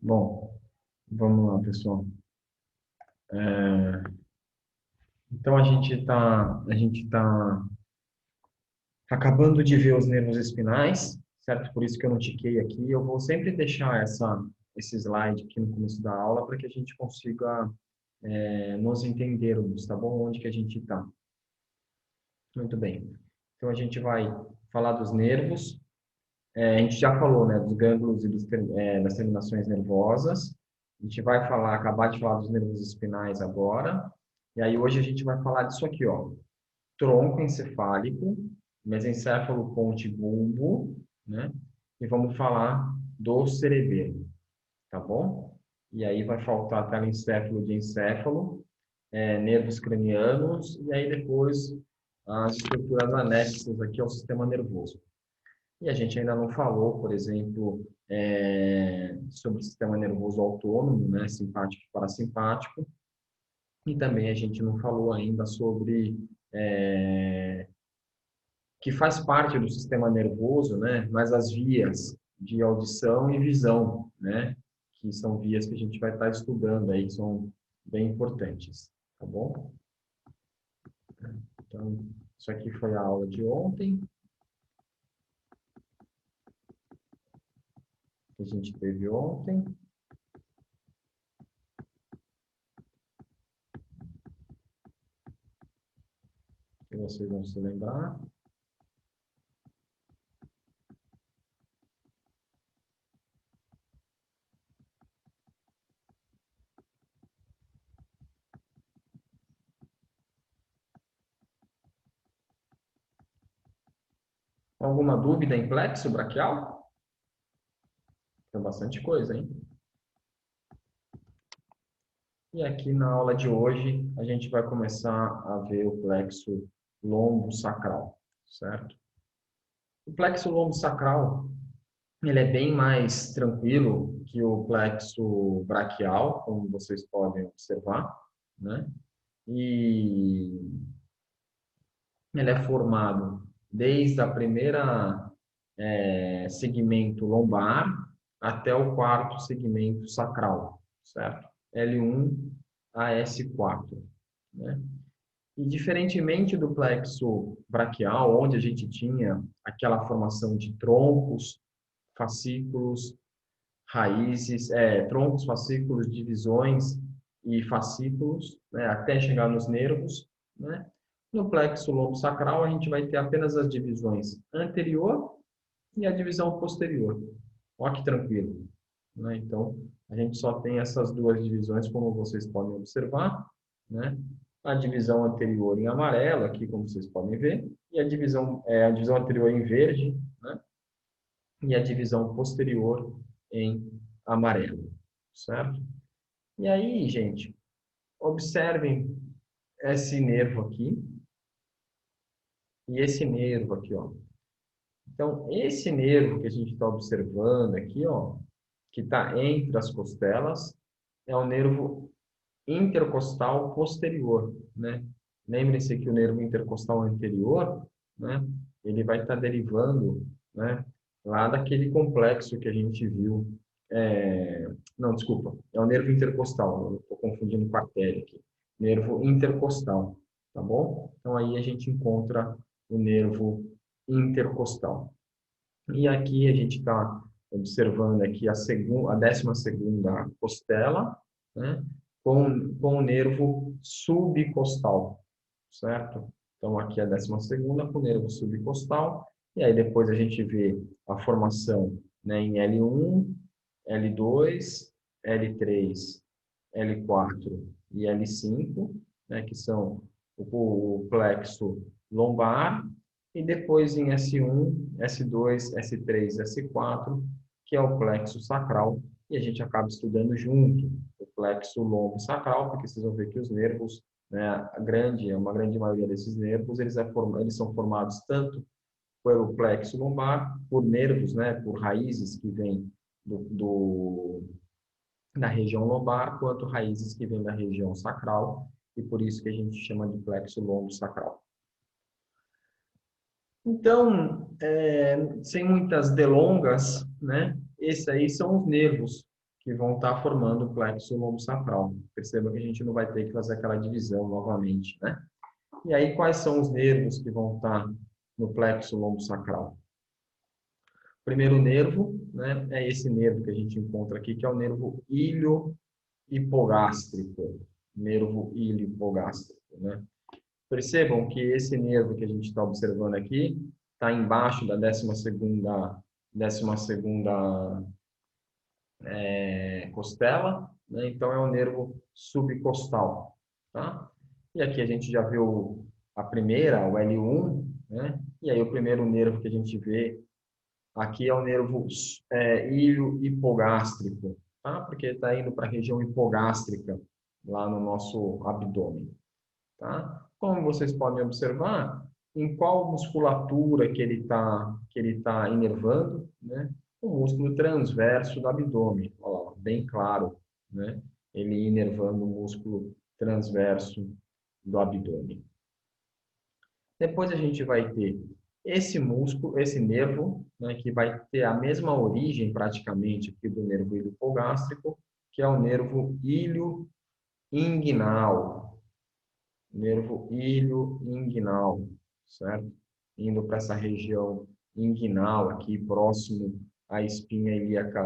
Bom, vamos lá, pessoal. É, então, a gente tá acabando de ver os nervos espinais, certo? Por isso que eu não tiquei aqui. Eu vou sempre deixar esse slide aqui no começo da aula para que a gente consiga nos entendermos, tá bom? Onde que a gente está. Muito bem. Então, a gente vai falar dos nervos. A gente já falou, né, dos gânglios e das terminações nervosas. A gente vai acabar de falar dos nervos espinais agora. E aí hoje a gente vai falar disso aqui, ó. Tronco encefálico, mesencéfalo, ponte, bulbo, né? E vamos falar do cerebelo, tá bom? E aí vai faltar telencéfalo de encéfalo, nervos cranianos, e aí depois as estruturas anexas aqui ao sistema nervoso. E a gente ainda não falou, por exemplo, sobre o sistema nervoso autônomo, né, simpático e parasimpático, e também a gente não falou ainda sobre que faz parte do sistema nervoso, né, mas as vias de audição e visão, né, que são vias que a gente vai estar estudando aí, que são bem importantes, tá bom? Então, isso aqui foi a aula de ontem, que a gente teve ontem, que vocês vão se lembrar. Alguma dúvida em plexo braquial? Tem bastante coisa, hein? E aqui na aula de hoje, a gente vai começar a ver o plexo lombosacral, certo? O plexo lombosacral, ele é bem mais tranquilo que o plexo braquial, como vocês podem observar, né? E ele é formado desde a primeira segmento lombar até o quarto segmento sacral, certo? L1 a S4, né? E diferentemente do plexo braquial, onde a gente tinha aquela formação de troncos, fascículos, raízes, troncos, fascículos, divisões e fascículos, né, até chegar nos nervos, né? No plexo lombosacral, a gente vai ter apenas as divisões anterior e a divisão posterior. Olha que tranquilo, né? Então, a gente só tem essas duas divisões, como vocês podem observar, né? A divisão anterior em amarelo, aqui como vocês podem ver, e a divisão anterior em verde, né? E a divisão posterior em amarelo, certo? E aí, gente, observem esse nervo aqui e esse nervo aqui, ó. Então, esse nervo que a gente está observando aqui, ó, que está entre as costelas, é o nervo intercostal posterior, né? Lembrem-se que o nervo intercostal anterior, né, ele vai estar derivando, né, lá daquele complexo que a gente viu. Não, desculpa, é o nervo intercostal, eu estou confundindo com a artéria aqui. Nervo intercostal, tá bom? Então aí a gente encontra o nervo intercostal. E aqui a gente está observando aqui a 12ª costela, né, com o nervo subcostal, certo? Então aqui a 12ª com o nervo subcostal, e aí depois a gente vê a formação, né, em L1, L2, L3, L4 e L5, né, que são o plexo lombar, e depois em S1, S2, S3, S4, que é o plexo sacral, e a gente acaba estudando junto o plexo lombo sacral, porque vocês vão ver que os nervos, né, uma grande maioria desses nervos, eles são formados tanto pelo plexo lombar, por nervos, né, por raízes que vêm da região lombar, quanto raízes que vêm da região sacral, e por isso que a gente chama de plexo lombo sacral. Então, sem muitas delongas, né, esses aí são os nervos que vão estar formando o plexo lombosacral. Perceba que a gente não vai ter que fazer aquela divisão novamente, né? E aí, quais são os nervos que vão estar no plexo lombosacral? O primeiro nervo, né, é esse nervo que a gente encontra aqui, que é o nervo ilho-hipogástrico. Nervo ilho-hipogástrico, né? Percebam que esse nervo que a gente está observando aqui está embaixo da 12ª costela, né? Então é o nervo subcostal, tá? E aqui a gente já viu a primeira, o L1, né? E aí o primeiro nervo que a gente vê aqui é o nervo ilho-hipogástrico, tá? Porque está indo para a região hipogástrica, lá no nosso abdômen, tá? Como vocês podem observar, em qual musculatura que ele tá inervando, né? O músculo transverso do abdômen, olha lá, bem claro, né? Ele inervando o músculo transverso do abdômen. Depois a gente vai ter esse músculo, esse nervo, né, que vai ter a mesma origem praticamente aqui do nervo ilho-hipogástrico, que é o nervo ilho-inguinal. Nervo ilho-inguinal, certo? Indo para essa região inguinal aqui, próximo à espinha ilíaca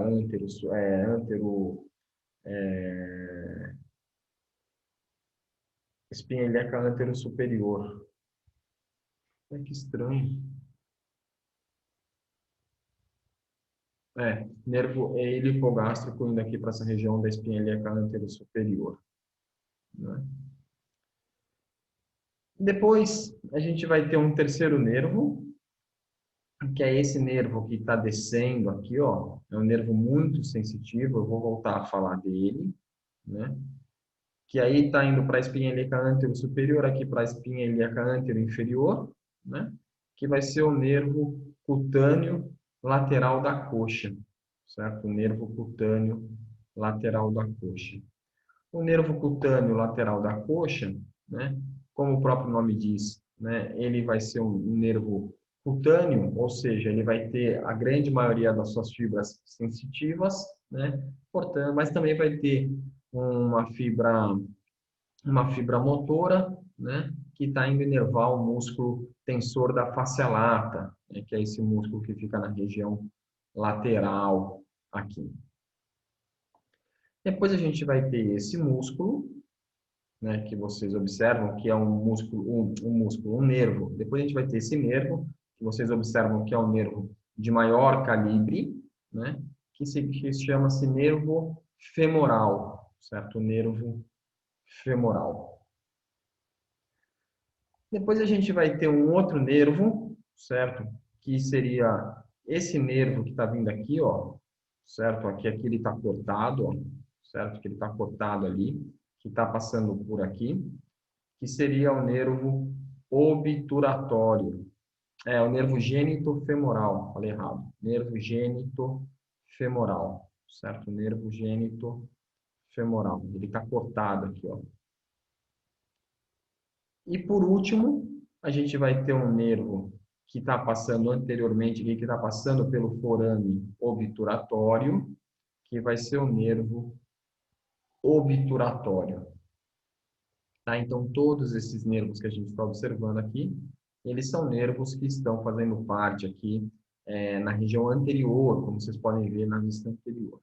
espinha ilíaca antero superior. Que estranho. Nervo ilho-hipogástrico indo aqui para essa região da espinha ilíaca antero superior, né? Depois, a gente vai ter um terceiro nervo, que é esse nervo que está descendo aqui, ó. É um nervo muito sensitivo, eu vou voltar a falar dele, né? Que aí está indo para a espinha ilíaca antero superior, aqui para a espinha ilíaca antero inferior, né? Que vai ser o nervo cutâneo lateral da coxa, certo? O nervo cutâneo lateral da coxa. O nervo cutâneo lateral da coxa, né? Como o próprio nome diz, né? Ele vai ser um nervo cutâneo, ou seja, ele vai ter a grande maioria das suas fibras sensitivas, né? Portanto, mas também vai ter uma fibra motora, né, que está indo inervar o músculo tensor da face lata, né, que é esse músculo que fica na região lateral aqui. Depois a gente vai ter esse músculo, né, que vocês observam que é um nervo. Depois a gente vai ter esse nervo, que vocês observam que é um nervo de maior calibre, né, que chama-se nervo femoral, certo? Nervo femoral. Depois a gente vai ter um outro nervo, certo? Que seria esse nervo que está vindo aqui, ó, certo? Aqui ele está cortado, ó, certo? Que ele está cortado ali, que está passando por aqui, que seria o nervo obturatório. O nervo gênito femoral, falei errado. Nervo gênito femoral, certo? Nervo gênito femoral. Ele está cortado aqui, ó. E por último, a gente vai ter um nervo que está passando anteriormente, que está passando pelo forame obturatório, que vai ser o nervo obturatório. Tá? Então, todos esses nervos que a gente está observando aqui, eles são nervos que estão fazendo parte aqui na região anterior, como vocês podem ver na vista anterior.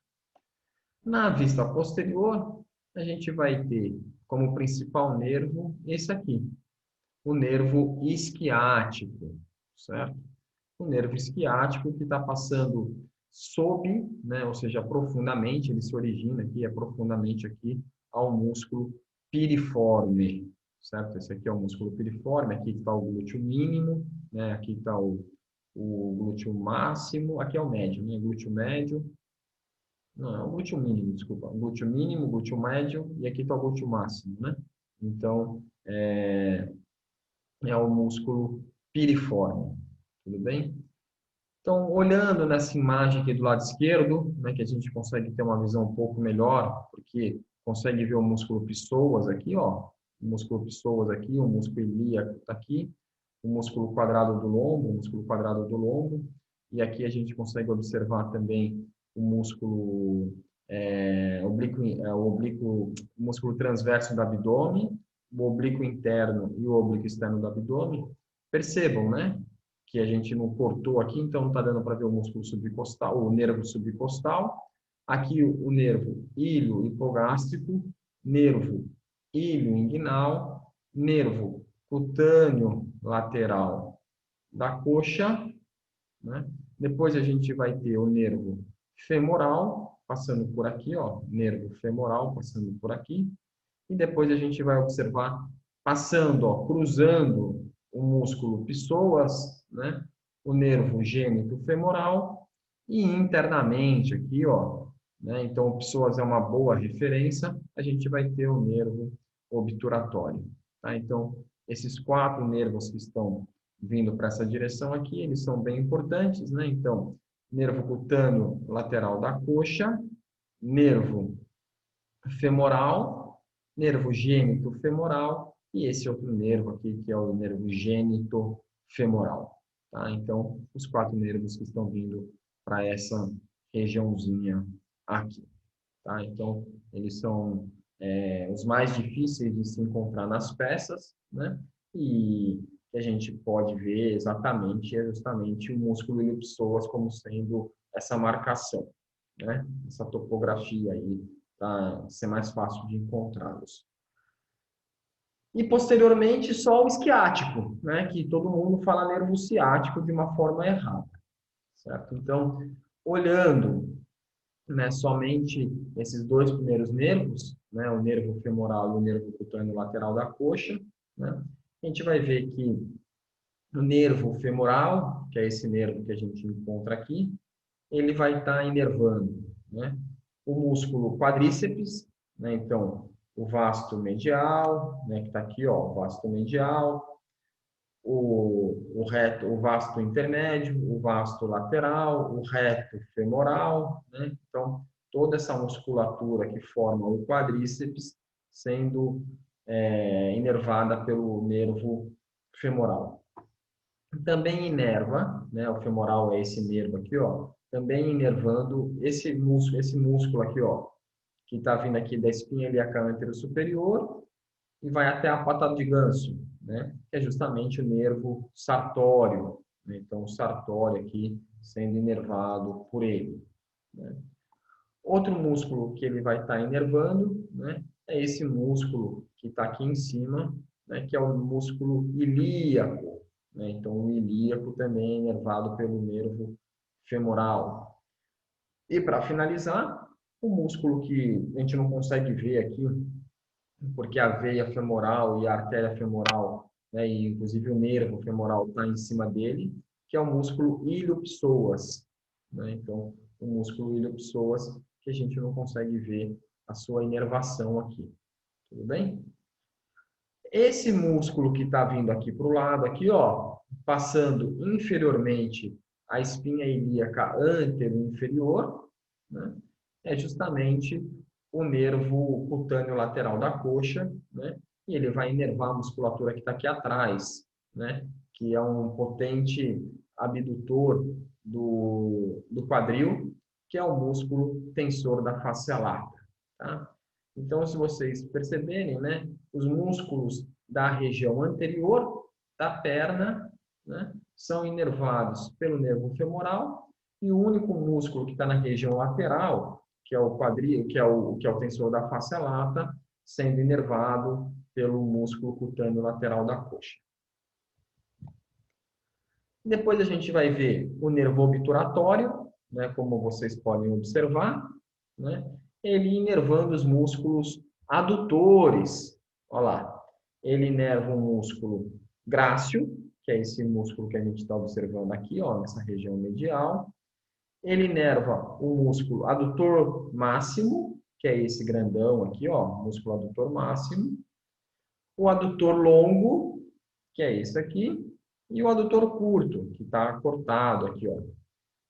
Na vista posterior, a gente vai ter como principal nervo esse aqui, o nervo isquiático, certo? O nervo isquiático que está passando sob, né, ou seja, profundamente, ele se origina aqui, profundamente aqui, ao músculo piriforme, certo? Esse aqui é o músculo piriforme, aqui está o glúteo mínimo, né, aqui está o glúteo máximo, aqui é o médio, né, glúteo médio, não, é o glúteo mínimo, desculpa, o glúteo mínimo, o glúteo médio, e aqui está o glúteo máximo, né? Então, é o músculo piriforme, tudo bem? Então, olhando nessa imagem aqui do lado esquerdo, né, que a gente consegue ter uma visão um pouco melhor, porque consegue ver o músculo psoas aqui, ó, o músculo psoas aqui, o músculo ilíaco está aqui, o músculo quadrado do lombo, o músculo quadrado do lombo, e aqui a gente consegue observar também o músculo o músculo transverso do abdômen, o oblíquo interno e o oblíquo externo do abdômen. Percebam, né? Que a gente não cortou aqui, então não está dando para ver o músculo subcostal, o nervo subcostal. Aqui o nervo ilho hipogástrico, nervo ilho inguinal, nervo cutâneo lateral da coxa, né? Depois a gente vai ter o nervo femoral, passando por aqui, ó, nervo femoral passando por aqui. E depois a gente vai observar passando, ó, cruzando o músculo psoas, né? O nervo gênito femoral e internamente aqui, ó, né? Então o psoas é uma boa referência, a gente vai ter o nervo obturatório, tá? Então esses 4 nervos que estão vindo para essa direção aqui, eles são bem importantes, né? Então, nervo cutâneo lateral da coxa, nervo femoral, nervo gênito femoral e esse outro nervo aqui, que é o nervo gênito femoral. Tá? Então, os 4 nervos que estão vindo para essa regiãozinha aqui. Tá? Então, eles são os mais difíceis de se encontrar nas peças, né? E que a gente pode ver exatamente, é justamente o músculo ilho-psoas como sendo essa marcação, né? Essa topografia aí, para ser mais fácil de encontrá-los. E posteriormente só o isquiático, né? Que todo mundo fala nervo ciático de uma forma errada, certo? Então, olhando, né, somente esses 2 primeiros nervos, né, o nervo femoral e o nervo cutâneo lateral da coxa, né, a gente vai ver que o nervo femoral, que é esse nervo que a gente encontra aqui, ele vai estar inervando, né, o músculo quadríceps, né, então o vasto medial, né, que está aqui, ó, o vasto medial, o reto, o vasto intermédio, o vasto lateral, o reto femoral, né? Então, toda essa musculatura que forma o quadríceps sendo inervada pelo nervo femoral. Também inerva, né? O femoral é esse nervo aqui, ó. Também inervando esse músculo aqui, ó, que está vindo aqui da espinha ilíaca anterosuperior e vai até a pata de ganso, né? Que é justamente o nervo sartório, né? Então, o sartório aqui sendo inervado por ele, né? Outro músculo que ele vai estar inervando, né? É esse músculo que está aqui em cima, né? Que é o músculo ilíaco, né? Então, o ilíaco também é inervado pelo nervo femoral. E, para finalizar, o músculo que a gente não consegue ver aqui, porque a veia femoral e a artéria femoral, né, e inclusive o nervo femoral está em cima dele, que é o músculo ilho-psoas, né? Então, o músculo ilho-psoas que a gente não consegue ver a sua inervação aqui. Tudo bem? Esse músculo que está vindo aqui para o lado, aqui, ó, passando inferiormente a espinha ilíaca antero-inferior, né, é justamente o nervo cutâneo lateral da coxa, né, e ele vai inervar a musculatura que está aqui atrás, né, que é um potente abdutor do quadril, que é o músculo tensor da face lata. Tá? Então, se vocês perceberem, né, os músculos da região anterior da perna, né, são inervados pelo nervo femoral e o único músculo que está na região lateral, que é o quadril, que é o tensor da face lata, sendo inervado pelo músculo cutâneo lateral da coxa. Depois a gente vai ver o nervo obturatório, né, como vocês podem observar, né, ele inervando os músculos adutores. Olha lá, ele inerva o músculo grácil, que é esse músculo que a gente está observando aqui, ó, nessa região medial. Ele inerva o músculo adutor máximo, que é esse grandão aqui, ó, músculo adutor máximo. O adutor longo, que é esse aqui, e o adutor curto, que está cortado aqui, ó.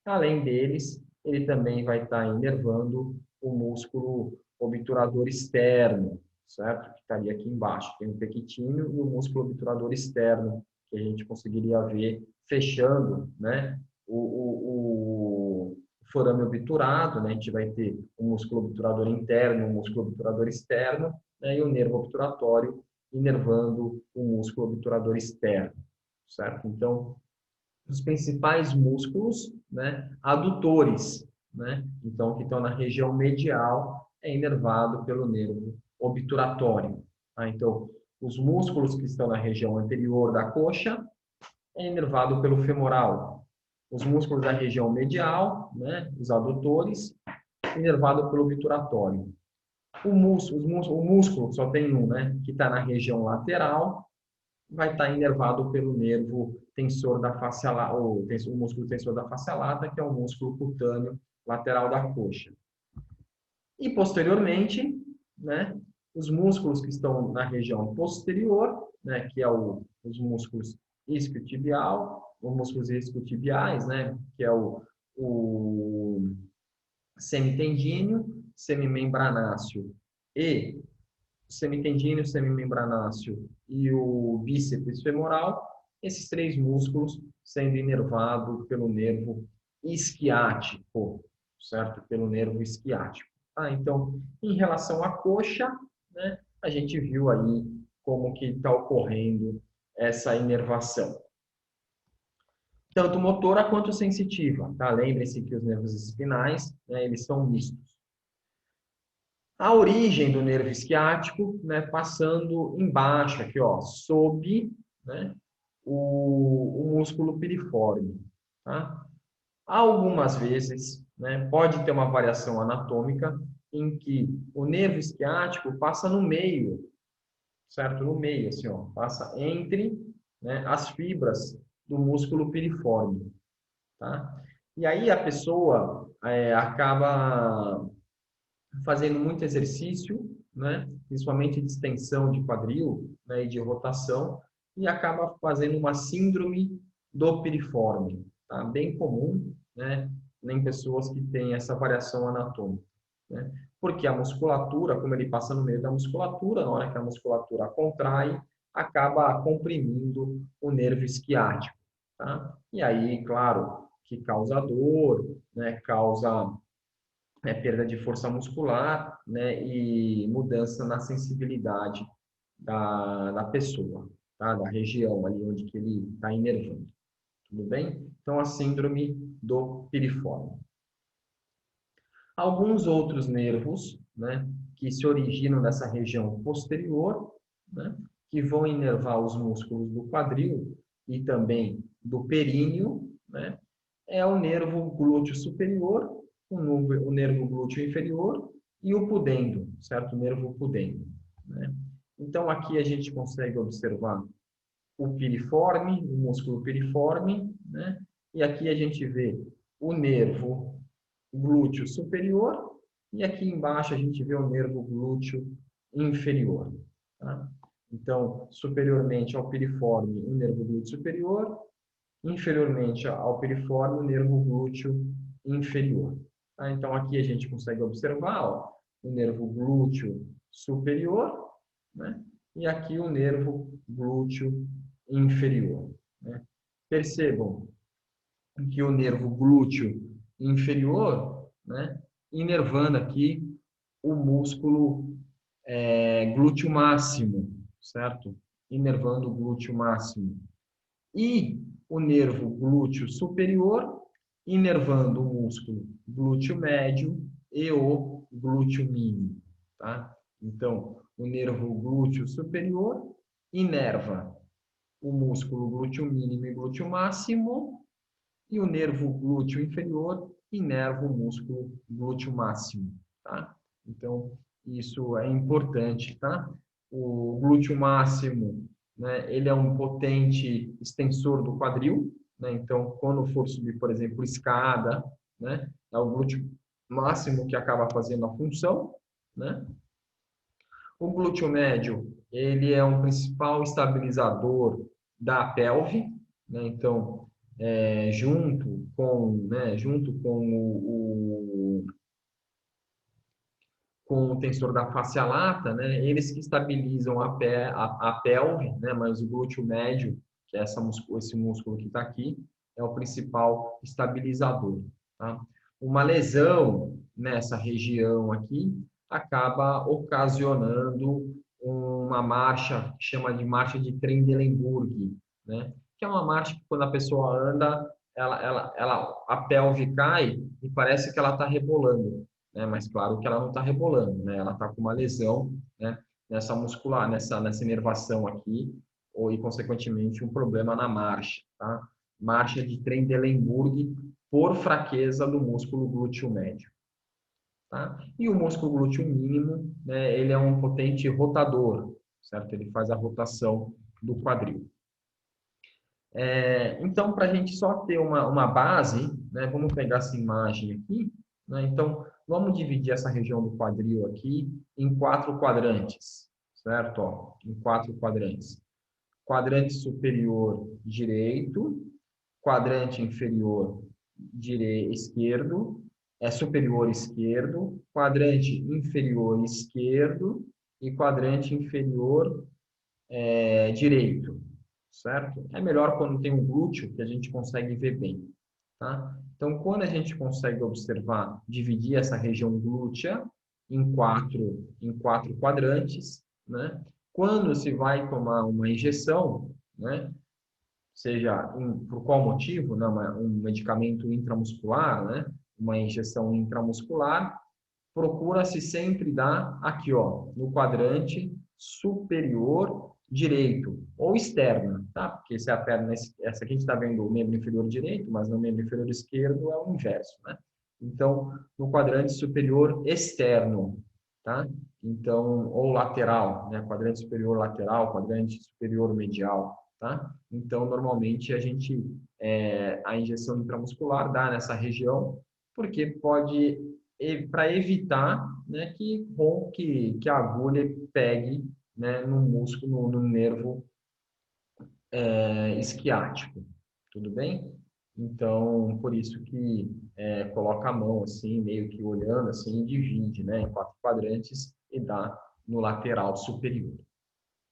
Além deles, ele também vai estar inervando o músculo obturador externo, certo? Que estaria aqui embaixo. Tem o pequitinho e o músculo obturador externo, que a gente conseguiria ver fechando, né, o forame obturado, né? A gente vai ter o músculo obturador interno, o músculo obturador externo, né? E o nervo obturatório inervando o músculo obturador externo, certo? Então, os principais músculos, né? Adutores, né? Então, que estão na região medial, é inervado pelo nervo obturatório. Tá? Então, os músculos que estão na região anterior da coxa é inervado pelo femoral. Os músculos da região medial, né, os adutores, inervado pelo obturatório. O músculo só tem um, né, que está na região lateral, vai estar inervado pelo nervo tensor da face lata, o músculo tensor da face lata, que é o músculo cutâneo lateral da coxa. E posteriormente, né, os músculos que estão na região posterior, né, que é os músculos isquiotibial, os músculos isquiotibiais, né, que é o semitendíneo, semimembranáceo e semitendíneo, semimembranáceo e o bíceps femoral, esses três músculos sendo inervados pelo nervo isquiático, certo? Pelo nervo isquiático. Tá? Então, em relação à coxa, né, a gente viu aí como que está ocorrendo essa inervação. Tanto motora quanto sensitiva. Tá? Lembre-se que os nervos espinais, né, eles são mistos. A origem do nervo isquiático, né, passando embaixo aqui, ó, sob, né, o músculo piriforme. Tá? Algumas vezes, né, pode ter uma variação anatômica em que o nervo isquiático passa no meio, certo? No meio, assim, ó, passa entre, né, as fibras do músculo piriforme. Tá? E aí a pessoa acaba fazendo muito exercício, né, principalmente de extensão de quadril, né, e de rotação, e acaba fazendo uma síndrome do piriforme, tá? Bem comum, né, em pessoas que têm essa variação anatômica, né? Porque a musculatura, como ele passa no meio da musculatura, na hora que a musculatura contrai, acaba comprimindo o nervo isquiático, tá? E aí, claro, que causa dor, né, causa perda de força muscular, né, e mudança na sensibilidade da pessoa, tá? Da região ali onde que ele está inervando. Tudo bem? Então, a síndrome do piriforme. Alguns outros nervos, né, que se originam dessa região posterior, né, que vão inervar os músculos do quadril e também do períneo, né, é o nervo glúteo superior, o nervo glúteo inferior e o pudendo, certo? O nervo pudendo, né? Então, aqui a gente consegue observar o piriforme, o músculo piriforme, né? E aqui a gente vê o nervo glúteo superior e aqui embaixo a gente vê o nervo glúteo inferior, tá? Então, superiormente ao piriforme, o nervo glúteo superior, inferiormente ao piriforme, o nervo glúteo inferior. Tá? Então, aqui a gente consegue observar, ó, o nervo glúteo superior, né? E aqui o nervo glúteo inferior, né? Percebam que o nervo glúteo inferior, né, inervando aqui o músculo glúteo máximo, certo? Inervando o glúteo máximo. E o nervo glúteo superior, inervando o músculo glúteo médio e o glúteo mínimo, tá? Então, o nervo glúteo superior inerva o músculo glúteo mínimo e glúteo máximo, e o nervo glúteo inferior inerva o músculo glúteo máximo, tá? Então, isso é importante, tá? O glúteo máximo, né, ele é um potente extensor do quadril, né? Então, quando for subir, por exemplo, escada, né, é o glúteo máximo que acaba fazendo a função, né? O glúteo médio, ele é um principal estabilizador da pelve, né? Então, junto com com o tensor da face lata, né? Eles que estabilizam a pelve, né? Mas o glúteo médio, que é esse músculo que está aqui, é o principal estabilizador, tá? uma lesão nessa região aqui acaba ocasionando uma marcha que chama de marcha de Trendelenburg, né? Que é uma marcha que quando a pessoa anda, a pelve cai e parece que ela está rebolando, né? Mas claro que ela não está rebolando, né? Ela está com uma lesão, né? Nessa muscular, nessa inervação aqui, ou e consequentemente um problema na marcha, tá? Marcha de Trendelenburg por fraqueza do músculo glúteo médio. Tá? E o músculo glúteo mínimo, né, ele é um potente rotador, certo? Ele faz a rotação do quadril. Então, para a gente só ter uma base, né, vamos pegar essa imagem aqui, né? Então, vamos dividir essa região do quadril aqui em 4 quadrantes, certo? Ó, em 4 quadrantes. Quadrante superior direito, quadrante inferior esquerdo, superior esquerdo, quadrante inferior esquerdo e quadrante inferior direito, certo? É melhor quando tem um glúteo que a gente consegue ver bem, tá? Então, quando a gente consegue observar, dividir essa região glútea em quatro quadrantes, né? Quando se vai tomar uma injeção, né? Seja por qual motivo, né, um medicamento intramuscular, né, uma injeção intramuscular, procura-se sempre dar aqui, ó, no quadrante superior direito ou externa, tá? Porque se a perna, essa aqui a gente está vendo o membro inferior direito, mas no membro inferior esquerdo é o inverso, né? Então, no quadrante superior externo, tá? Então, ou lateral, né? Quadrante superior lateral, quadrante superior medial, tá? Então, normalmente a injeção intramuscular dá nessa região, porque pode para evitar, né, que a agulha pegue, né, no músculo, no nervo isquiático, tudo bem? Então, por isso que coloca a mão assim, meio que olhando assim, e divide, né, em 4 quadrantes e dá no lateral superior.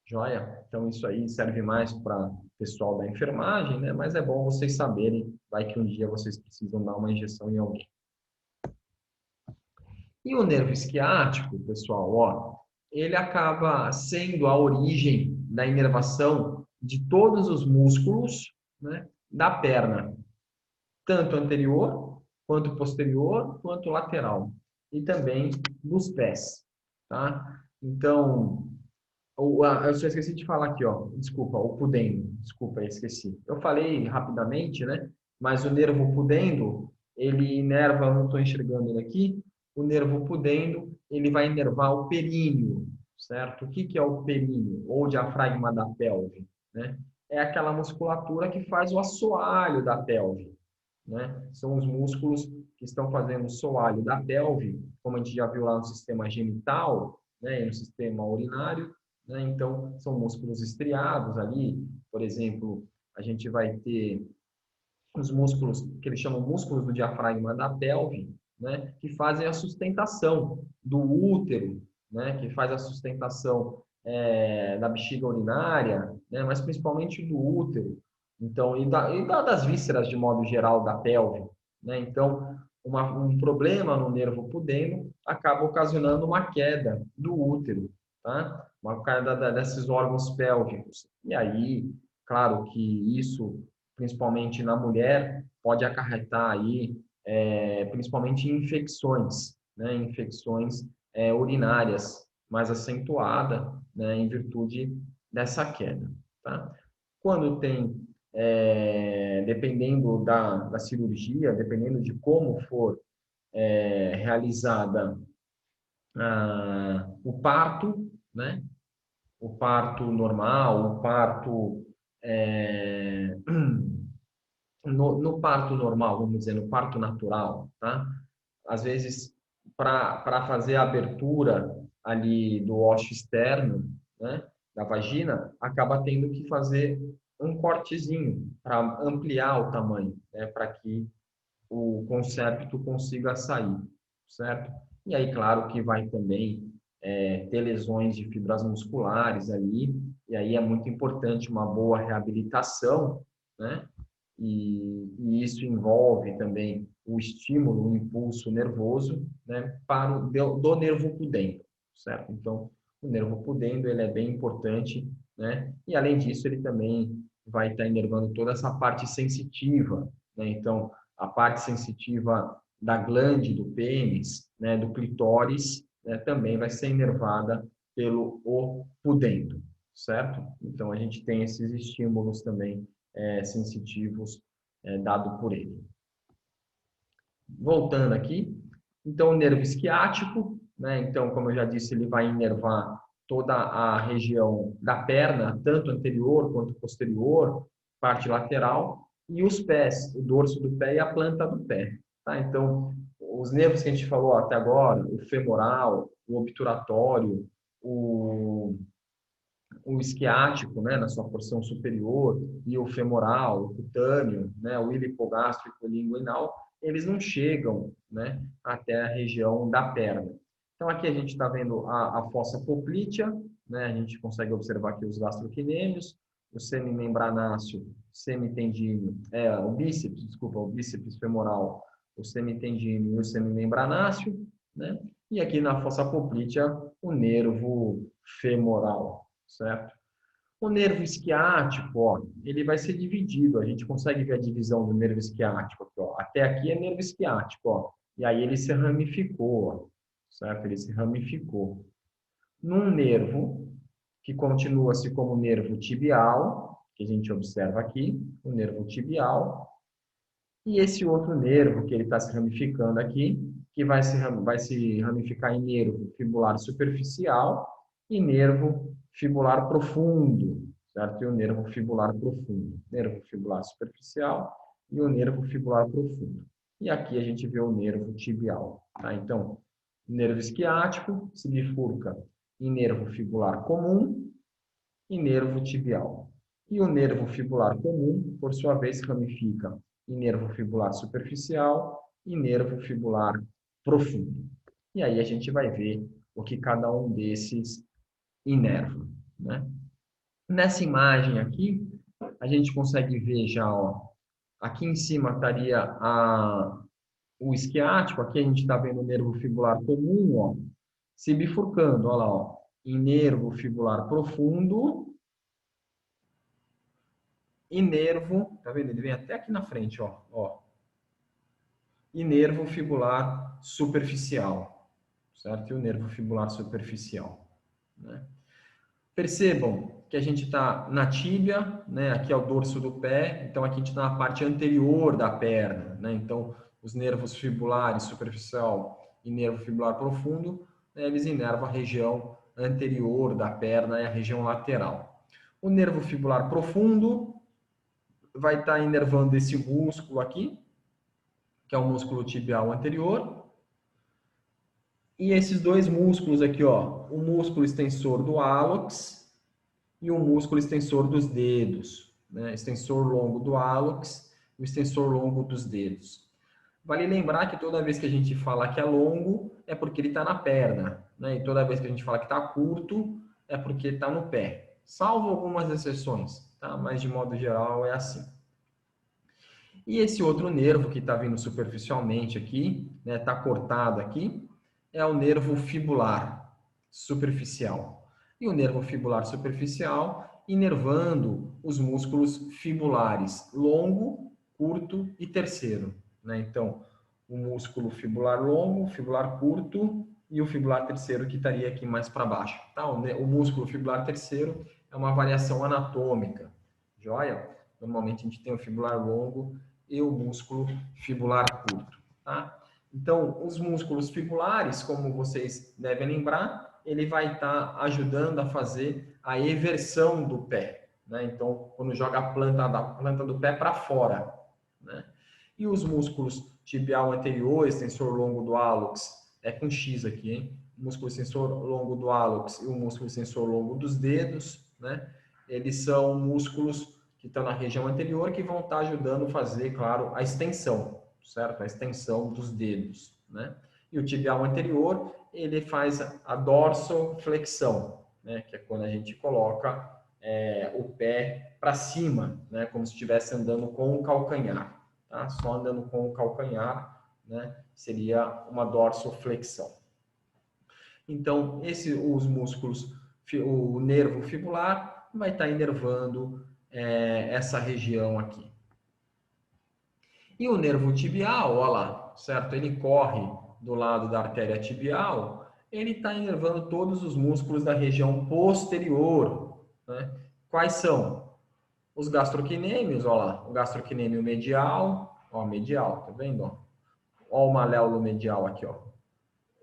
Joia? Então, isso aí serve mais para o pessoal da enfermagem, né? Mas é bom vocês saberem, vai que um dia vocês precisam dar uma injeção em alguém. E o nervo isquiático, pessoal, ó, ele acaba sendo a origem da inervação de todos os músculos, né, da perna, tanto anterior, quanto posterior, quanto lateral, e também dos pés, tá? Então, eu só esqueci de falar aqui, ó, desculpa, o pudendo, desculpa, eu esqueci. Eu falei rapidamente, né, mas o nervo pudendo, ele inerva, eu não estou enxergando ele aqui, o nervo pudendo, ele vai inervar o períneo, certo? O que que é o períneo, ou diafragma da pelve, né? É aquela musculatura que faz o assoalho da pelve, né? São os músculos que estão fazendo o soalho da pelve, como a gente já viu lá no sistema genital, né, e no sistema urinário, né? Então, são músculos estriados ali, por exemplo, a gente vai ter os músculos que eles chamam músculos do diafragma da pelve, né, que fazem a sustentação do útero, né, que faz a sustentação da bexiga urinária, né, mas principalmente do útero. Então, das vísceras de modo geral da pelve, né? Então, um problema no nervo pudendo acaba ocasionando uma queda do útero, tá? Uma queda desses órgãos pélvicos. E aí, claro que isso principalmente na mulher, pode acarretar aí, principalmente infecções, né? Infecções urinárias mais acentuada, né? Em virtude dessa queda, tá? Quando tem, dependendo da cirurgia, dependendo de como for realizada o parto, né? O parto normal, o parto no parto normal, vamos dizer, no parto natural, tá? Às vezes, para fazer a abertura ali do ósseo externo, né, da vagina, acaba tendo que fazer um cortezinho para ampliar o tamanho, né, para que o concepto consiga sair, certo? E aí, claro que vai também ter lesões de fibras musculares ali, e aí é muito importante uma boa reabilitação, né? E isso envolve também o estímulo, o impulso nervoso, né, para do nervo pudendo, certo? Então, o nervo pudendo, ele é bem importante, né? E além disso, ele também vai estar inervando toda essa parte sensitiva, né? Então, a parte sensitiva da glande do pênis, né, do clitóris, né, também vai ser inervada pelo o pudendo, certo? Então, a gente tem esses estímulos também sensitivos dado por ele. Voltando aqui, então o nervo isquiático, né? Então, como eu já disse, ele vai inervar toda a região da perna, tanto anterior quanto posterior, parte lateral, e os pés, o dorso do pé e a planta do pé. Tá? Então, os nervos que a gente falou até agora, o femoral, o obturatório, o isquiático, né, na sua porção superior, e o femoral, o cutâneo, né, o ilipogástrico e o linguinal, eles não chegam, né, até a região da perna. Então, aqui a gente está vendo a fossa poplítea, né, a gente consegue observar aqui os gastrocnêmios, o semimembranáceo, semitendíneo, o bíceps, desculpa, o bíceps femoral, o semitendíneo e o semimembranáceo, né, e aqui na fossa poplítea, o nervo femoral, certo? O nervo isquiático, ó, ele vai ser dividido. A gente consegue ver a divisão do nervo isquiático aqui, ó. Até aqui é nervo isquiático, ó. E aí ele se ramificou, ó, certo? Ele se ramificou. Num nervo que continua-se como nervo tibial, que a gente observa aqui, o nervo tibial, e esse outro nervo que ele está se ramificando aqui, que vai se ramificar em nervo fibular superficial e nervo fibular profundo, certo? E o nervo fibular profundo. Nervo fibular superficial e o nervo fibular profundo. E aqui a gente vê o nervo tibial, tá? Então, o nervo isquiático se bifurca em nervo fibular comum e nervo tibial. E o nervo fibular comum, por sua vez, ramifica em nervo fibular superficial e nervo fibular profundo. E aí a gente vai ver o que cada um desses inerva, né? Nessa imagem aqui, a gente consegue ver já, ó, aqui em cima estaria o isquiático, aqui a gente está vendo o nervo fibular comum, ó, se bifurcando, ó lá, ó, em nervo fibular profundo e nervo, tá vendo? Ele vem até aqui na frente, ó, ó. E nervo fibular superficial, certo? E o nervo fibular superficial, né? Percebam que a gente está na tíbia, né? Aqui é o dorso do pé, então aqui a gente está na parte anterior da perna, né? Então, os nervos fibulares superficial e nervo fibular profundo, né, eles inervam a região anterior da perna e a região lateral. O nervo fibular profundo vai estar inervando esse músculo aqui, que é o músculo tibial anterior, e esses dois músculos aqui, ó, o músculo extensor do hálux e o músculo extensor dos dedos, né? Extensor longo do hálux e o extensor longo dos dedos. Vale lembrar que toda vez que a gente fala que é longo, é porque ele está na perna, né? E toda vez que a gente fala que está curto, é porque está no pé. Salvo algumas exceções, tá? Mas de modo geral é assim. E esse outro nervo que está vindo superficialmente aqui, né, está cortado aqui, é o nervo fibular superficial. E o nervo fibular superficial inervando os músculos fibulares longo, curto e terceiro, né? Então, o músculo fibular longo, fibular curto e o fibular terceiro que estaria aqui mais para baixo. Tá? O músculo fibular terceiro é uma variação anatômica, joia? Normalmente a gente tem o fibular longo e o músculo fibular curto, tá? Então, os músculos fibulares, como vocês devem lembrar, ele vai estar ajudando a fazer a eversão do pé, né? Então, quando joga a planta do pé para fora, né? E os músculos tibial anterior, extensor longo do hálux, é com X aqui, hein? O músculo extensor longo do hálux e o músculo extensor longo dos dedos, né? Eles são músculos que estão na região anterior, que vão estar ajudando a fazer, claro, a extensão, certo? A extensão dos dedos, né? E o tibial anterior, ele faz a dorsoflexão, né? Que é quando a gente coloca o pé para cima, né? Como se estivesse andando com o calcanhar, tá? Só andando com o calcanhar, né? Seria uma dorsoflexão. Então, os músculos, o nervo fibular vai estar inervando essa região aqui. E o nervo tibial, olha lá, certo? Ele corre do lado da artéria tibial, ele está inervando todos os músculos da região posterior, né? Quais são? Os gastrocnêmios, olha lá, o gastrocnêmio medial, ó, medial, tá vendo? Ó o maléolo medial aqui, ó.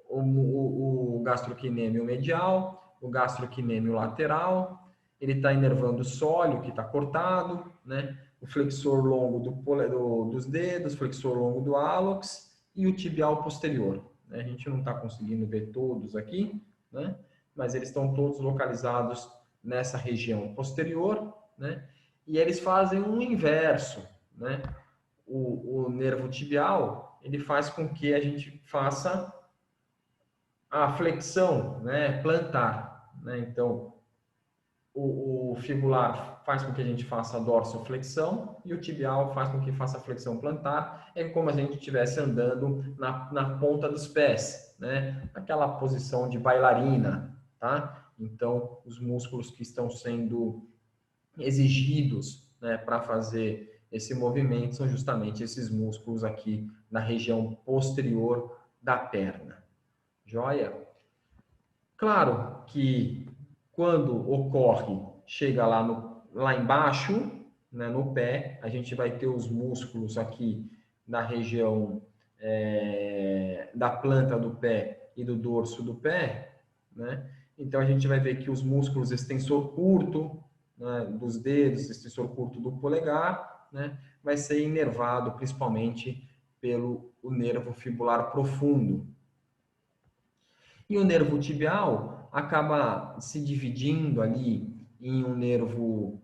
O gastrocnêmio medial, o gastrocnêmio lateral, ele está inervando o sólio que está cortado, né? O flexor longo dos dedos, flexor longo do hálux e o tibial posterior. Né? A gente não está conseguindo ver todos aqui, né? Mas eles estão todos localizados nessa região posterior, né? E eles fazem um inverso, né? O nervo tibial, ele faz com que a gente faça a flexão, né, plantar, né? Então, o fibular faz com que a gente faça a dorsoflexão e o tibial faz com que faça a flexão plantar. É como se a gente estivesse andando na ponta dos pés, né? Aquela posição de bailarina, tá? Então, os músculos que estão sendo exigidos, né, para fazer esse movimento são justamente esses músculos aqui na região posterior da perna. Joia? Claro que quando ocorre, chega lá embaixo, né, no pé, a gente vai ter os músculos aqui na região da planta do pé e do dorso do pé, né? Então a gente vai ver que os músculos extensor curto, né, dos dedos, extensor curto do polegar, né, vai ser inervado principalmente pelo o nervo fibular profundo. E o nervo tibial acaba se dividindo ali em um nervo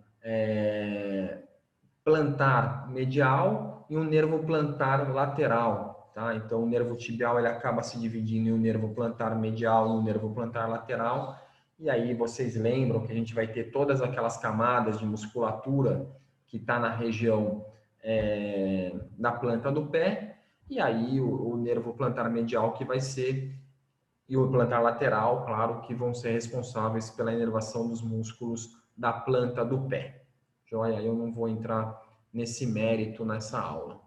plantar medial e um nervo plantar lateral, tá? Então, o nervo tibial ele acaba se dividindo em um nervo plantar medial e um nervo plantar lateral. E aí vocês lembram que a gente vai ter todas aquelas camadas de musculatura que está na região da planta do pé. E aí o nervo plantar medial que vai ser e o plantar lateral, claro, que vão ser responsáveis pela inervação dos músculos da planta do pé. Joia? Eu não vou entrar nesse mérito nessa aula.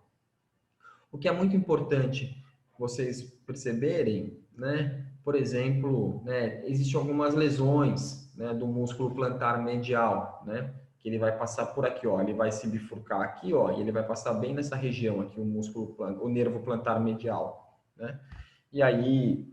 O que é muito importante vocês perceberem, né? Por exemplo, né, existem algumas lesões, né, do músculo plantar medial, né? Que ele vai passar por aqui, ó, ele vai se bifurcar aqui, ó, e ele vai passar bem nessa região aqui, o nervo plantar medial, né? E aí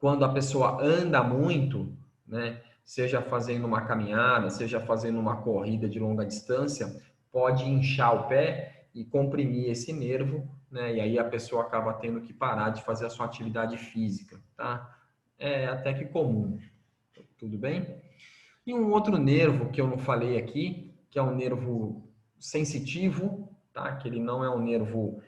quando a pessoa anda muito, né, seja fazendo uma caminhada, seja fazendo uma corrida de longa distância, pode inchar o pé e comprimir esse nervo, né, e aí a pessoa acaba tendo que parar de fazer a sua atividade física, tá? É até que comum, tudo bem? E um outro nervo que eu não falei aqui, que é um nervo sensitivo, tá? Que ele não é um nervo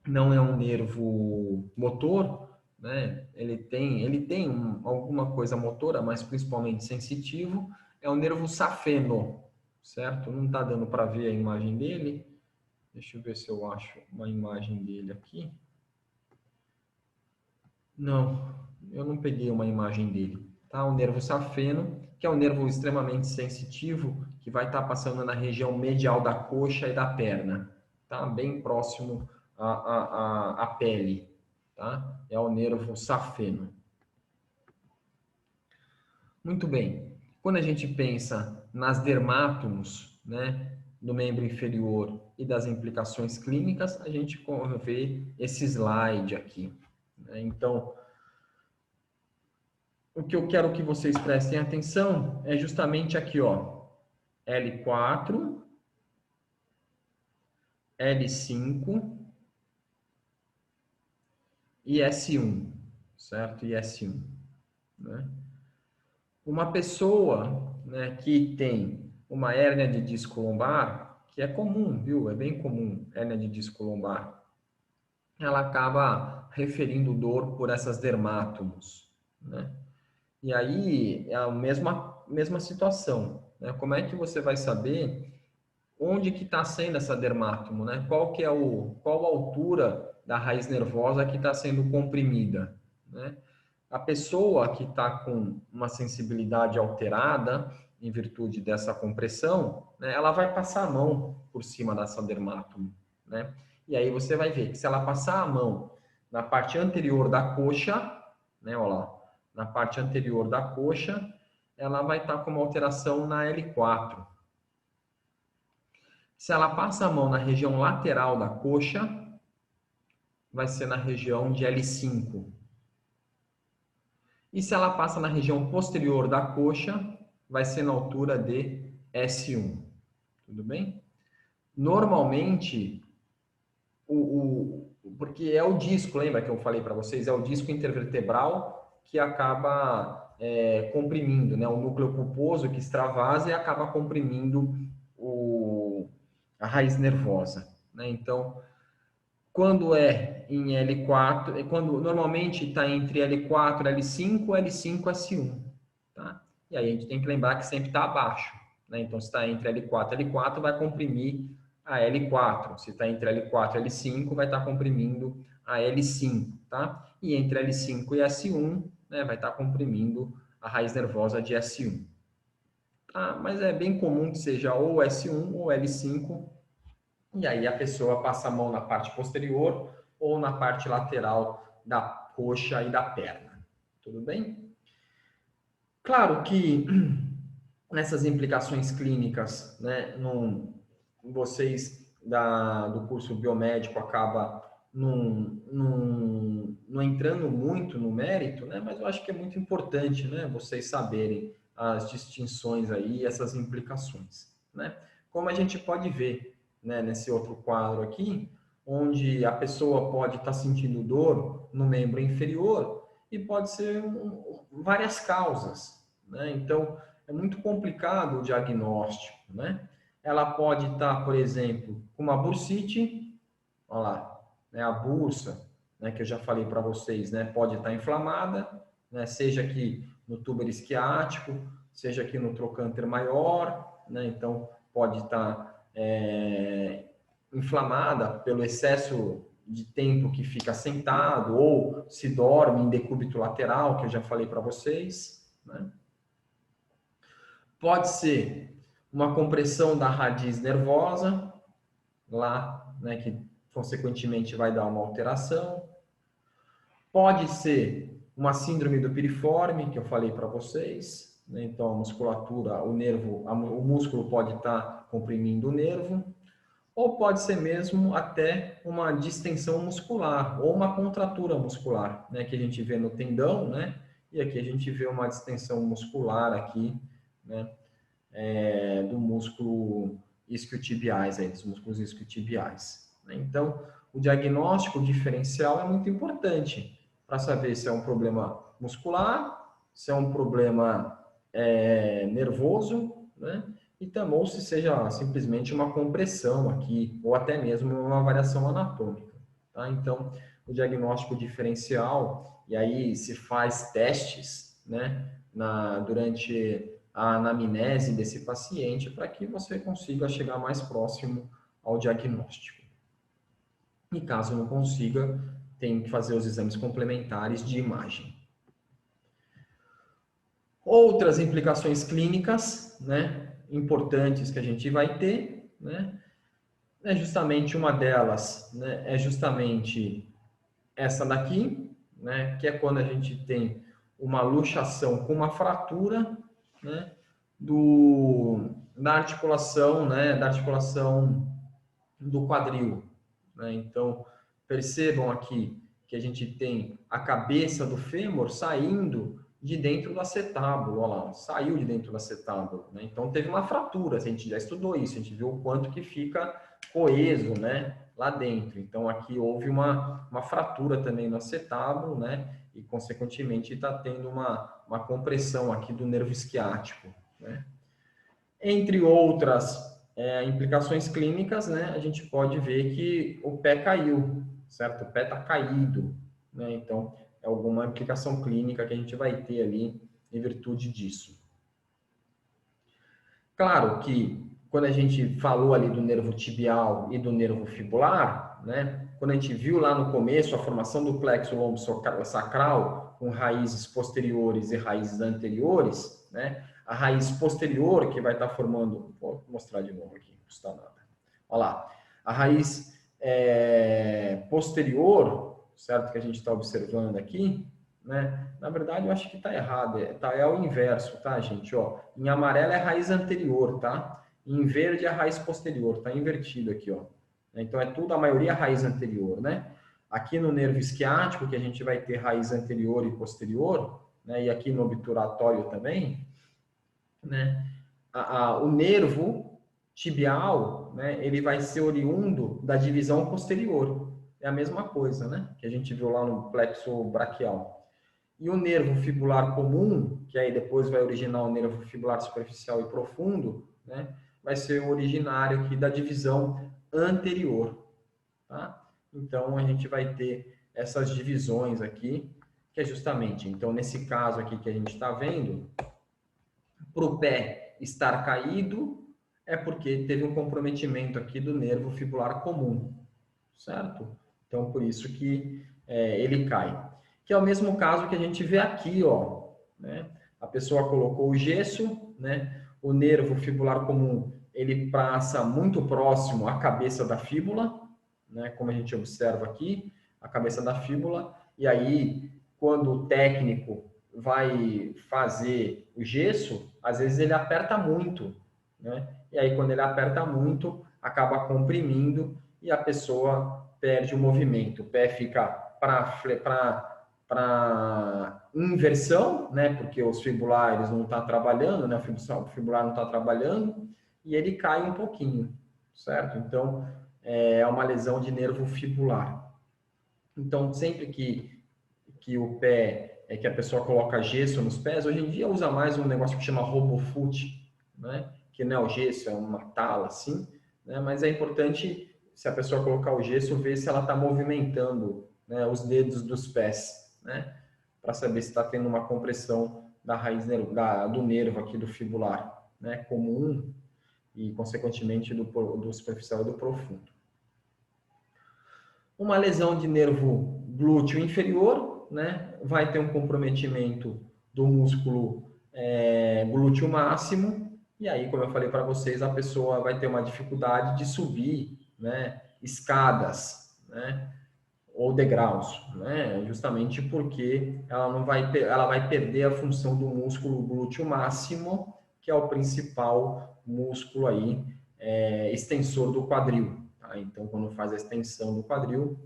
não é um nervo motor, né? Ele tem alguma coisa motora, mas principalmente sensitivo, é o nervo safeno, certo? Não está dando para ver a imagem dele. Deixa eu ver se eu acho uma imagem dele aqui. Não, eu não peguei uma imagem dele. Tá? O nervo safeno, que é um nervo extremamente sensitivo, que vai estar passando na região medial da coxa e da perna, tá? Bem próximo à pele, tá? É o nervo safeno. Muito bem. Quando a gente pensa nas dermátomos, né, do membro inferior e das implicações clínicas, a gente vê esse slide aqui, né? Então, o que eu quero que vocês prestem atenção é justamente aqui, ó, L4, L5 e S1, certo? E S1, né? Uma pessoa, né, que tem uma hérnia de disco lombar, que é comum, viu? É bem comum, hérnia de disco lombar, ela acaba referindo dor por essas dermátomos, né? E aí é a mesma situação, né? Como é que você vai saber onde que está sendo essa dermátomo, né? Qual a altura da raiz nervosa que está sendo comprimida, né? A pessoa que está com uma sensibilidade alterada, em virtude dessa compressão, né, ela vai passar a mão por cima dessa dermátomo, né? E aí você vai ver que se ela passar a mão na parte anterior da coxa, né, olha lá, na parte anterior da coxa, ela vai estar com uma alteração na L4. Se ela passa a mão na região lateral da coxa, vai ser na região de L5. E se ela passa na região posterior da coxa, vai ser na altura de S1. Tudo bem? Normalmente, porque é o disco, lembra que eu falei para vocês? É o disco intervertebral que acaba comprimindo, né? O núcleo pulposo que extravasa e acaba comprimindo a raiz nervosa, né? Então, quando é em L4, quando normalmente está entre L4, L5, L5, S1, tá? E aí a gente tem que lembrar que sempre está abaixo, né? Então, se está entre L4 e L4, vai comprimir a L4. Se está entre L4 e L5, vai estar comprimindo a L5, tá? E entre L5 e S1, né, vai estar comprimindo a raiz nervosa de S1. Tá? Mas é bem comum que seja ou S1 ou L5, e aí a pessoa passa a mão na parte posterior ou na parte lateral da coxa e da perna. Tudo bem? Claro que nessas implicações clínicas, né, vocês do curso biomédico acaba não entrando muito no mérito, né, mas eu acho que é muito importante, né, vocês saberem as distinções aí, essas implicações, né? Como a gente pode ver, né, nesse outro quadro aqui, onde a pessoa pode estar sentindo dor no membro inferior e pode ser várias causas, né? Então, é muito complicado o diagnóstico, né? Ela pode estar, por exemplo, com uma bursite, olha lá, né, a bursa, né, que eu já falei para vocês, né, pode estar inflamada, né, seja aqui no túber isquiático, seja aqui no trocânter maior, né, então pode estar inflamada pelo excesso de tempo que fica sentado ou se dorme em decúbito lateral, que eu já falei para vocês, né? Pode ser uma compressão da radiz nervosa, lá, né, que consequentemente vai dar uma alteração. Pode ser uma síndrome do piriforme, que eu falei para vocês, né? Então a musculatura, o nervo, o músculo pode estar comprimindo o nervo, ou pode ser mesmo até uma distensão muscular ou uma contratura muscular, né, que a gente vê no tendão, né? E aqui a gente vê uma distensão muscular aqui, né? Do músculo isquiotibiais, aí, dos músculos isquiotibiais. Então, o diagnóstico diferencial é muito importante para saber se é um problema muscular, se é um problema nervoso, né? E também ou se seja simplesmente uma compressão aqui, ou até mesmo uma variação anatômica. Tá? Então, o diagnóstico diferencial, e aí se faz testes, né, durante a anamnese desse paciente para que você consiga chegar mais próximo ao diagnóstico. E caso não consiga, tem que fazer os exames complementares de imagem. Outras implicações clínicas, né, importantes que a gente vai ter, né, é justamente uma delas, né, é justamente essa daqui, né, que é quando a gente tem uma luxação com uma fratura, né, da articulação, né, da articulação do quadril, né? Então, percebam aqui que a gente tem a cabeça do fêmur saindo de dentro do acetábulo, olha lá, saiu de dentro do acetábulo, né? Então teve uma fratura, a gente já estudou isso, a gente viu o quanto que fica coeso, né, lá dentro. Então aqui houve uma fratura também no acetábulo, né, e consequentemente está tendo uma compressão aqui do nervo isquiático, né? Entre outras implicações clínicas, né, a gente pode ver que o pé caiu, certo? O pé está caído, né? Então, é alguma implicação clínica que a gente vai ter ali em virtude disso. Claro que quando a gente falou ali do nervo tibial e do nervo fibular, né? Quando a gente viu lá no começo a formação do plexo lombo-sacral com raízes posteriores e raízes anteriores, né? A raiz posterior que vai estar formando, vou mostrar de novo aqui, não custa nada. Olha lá, a raiz posterior, certo? Que a gente está observando aqui, né? Na verdade, eu acho que está errado, é o inverso, tá, gente? Ó, em amarelo é a raiz anterior, tá? Em verde é a raiz posterior, tá invertido aqui, ó. Então é tudo, a maioria é a raiz anterior, né? Aqui no nervo isquiático, que a gente vai ter raiz anterior e posterior, né? E aqui no obturatório também, né? O nervo tibial, né? Ele vai ser oriundo da divisão posterior. É a mesma coisa, né? Que a gente viu lá no plexo braquial. E o nervo fibular comum, que aí depois vai originar o nervo fibular superficial e profundo, né? Vai ser o originário aqui da divisão anterior, tá? Então, a gente vai ter essas divisões aqui, que é justamente, então, nesse caso aqui que a gente está vendo, para o pé estar caído, é porque teve um comprometimento aqui do nervo fibular comum, certo? Então, por isso que ele cai. Que é o mesmo caso que a gente vê aqui, ó, né? A pessoa colocou o gesso, né? O nervo fibular comum, ele passa muito próximo à cabeça da fíbula, né? Como a gente observa aqui, a cabeça da fíbula, e aí, quando o técnico vai fazer o gesso, às vezes ele aperta muito, né? E aí, quando ele aperta muito, acaba comprimindo e a pessoa perde o movimento. O pé fica para inversão, né? Porque os fibulares não estão trabalhando, né? O fibular não está trabalhando e ele cai um pouquinho, certo? Então, é uma lesão de nervo fibular. Então, sempre que o pé, que a pessoa coloca gesso nos pés, hoje em dia usa mais um negócio que chama RoboFoot, né? Que não é o gesso, é uma tala assim, né? Mas é importante, se a pessoa colocar o gesso, ver se ela está movimentando, né, os dedos dos pés, né? Para saber se está tendo uma compressão da raiz do nervo aqui do fibular, né? Comum e, consequentemente, do superficial e do profundo. Uma lesão de nervo glúteo inferior, né? Vai ter um comprometimento do músculo glúteo máximo, e aí, como eu falei para vocês, a pessoa vai ter uma dificuldade de subir, né? Escadas, né? Ou degraus, né? Justamente porque ela vai perder a função do músculo glúteo máximo, que é o principal músculo aí, extensor do quadril. Tá? Então, quando faz a extensão do quadril,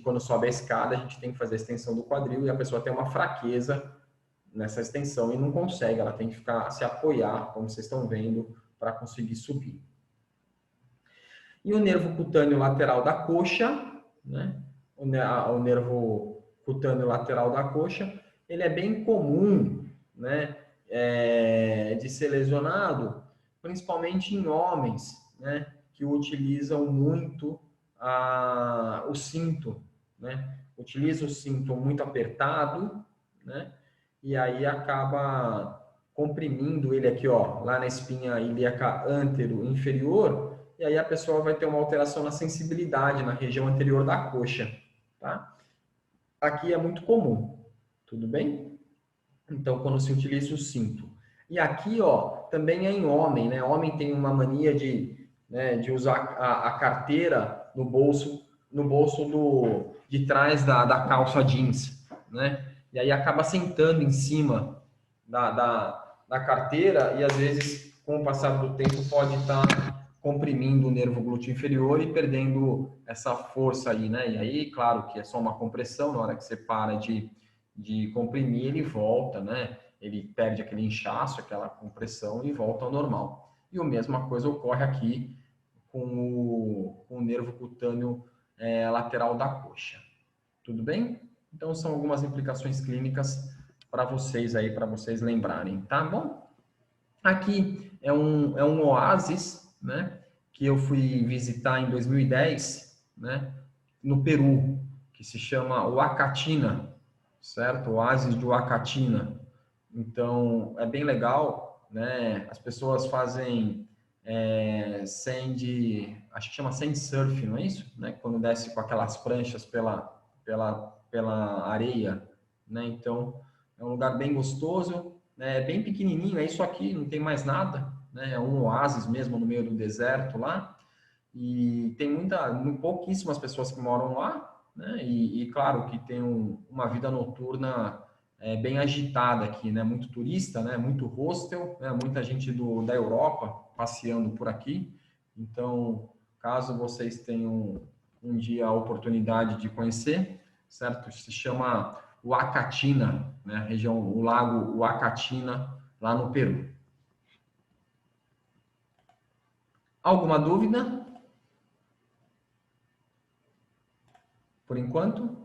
quando sobe a escada, a gente tem que fazer a extensão do quadril e a pessoa tem uma fraqueza nessa extensão e não consegue, ela tem que se apoiar, como vocês estão vendo, para conseguir subir. E o nervo cutâneo lateral da coxa, né? O nervo cutâneo lateral da coxa, ele é bem comum, né? De ser lesionado, principalmente em homens, né? Que utilizam muito o cinto, né? Utiliza o cinto muito apertado, né? E aí acaba comprimindo ele aqui, ó, lá na espinha ilíaca antero inferior, e aí a pessoa vai ter uma alteração na sensibilidade na região anterior da coxa, tá? Aqui é muito comum, tudo bem? Então, quando se utiliza o cinto. E aqui, ó, também é em homem, né? Homem tem uma mania de usar a carteira no bolso de trás da calça jeans, né? E aí acaba sentando em cima da carteira e às vezes, com o passar do tempo, pode estar comprimindo o nervo glúteo inferior e perdendo essa força aí, né? E aí, claro que é só uma compressão, na hora que você para de comprimir, ele volta, né? Ele perde aquele inchaço, aquela compressão e volta ao normal. E a mesma coisa ocorre aqui com o nervo cutâneo lateral da coxa. Tudo bem? Então, são algumas implicações clínicas para vocês aí, para vocês lembrarem, tá bom? Aqui é um oásis, né? Que eu fui visitar em 2010, né? No Peru, que se chama Huacatina, certo? Oásis de Huacatina. Então, é bem legal, né? As pessoas fazem acho que chama sand surf, não é isso? Né? Quando desce com aquelas pranchas pela areia, né? Então, é um lugar bem gostoso, né? É bem pequenininho, é isso aqui, não tem mais nada, né? É um oásis mesmo no meio do deserto lá, e tem pouquíssimas pessoas que moram lá, né? E claro que tem uma vida noturna bem agitada aqui, né? Muito turista, né? Muito hostel, né? Muita gente da Europa passeando por aqui. Então, caso vocês tenham um dia a oportunidade de conhecer, certo? Se chama Huacatina, né? A região, o lago Huacatina, lá no Peru. Alguma dúvida? Por enquanto?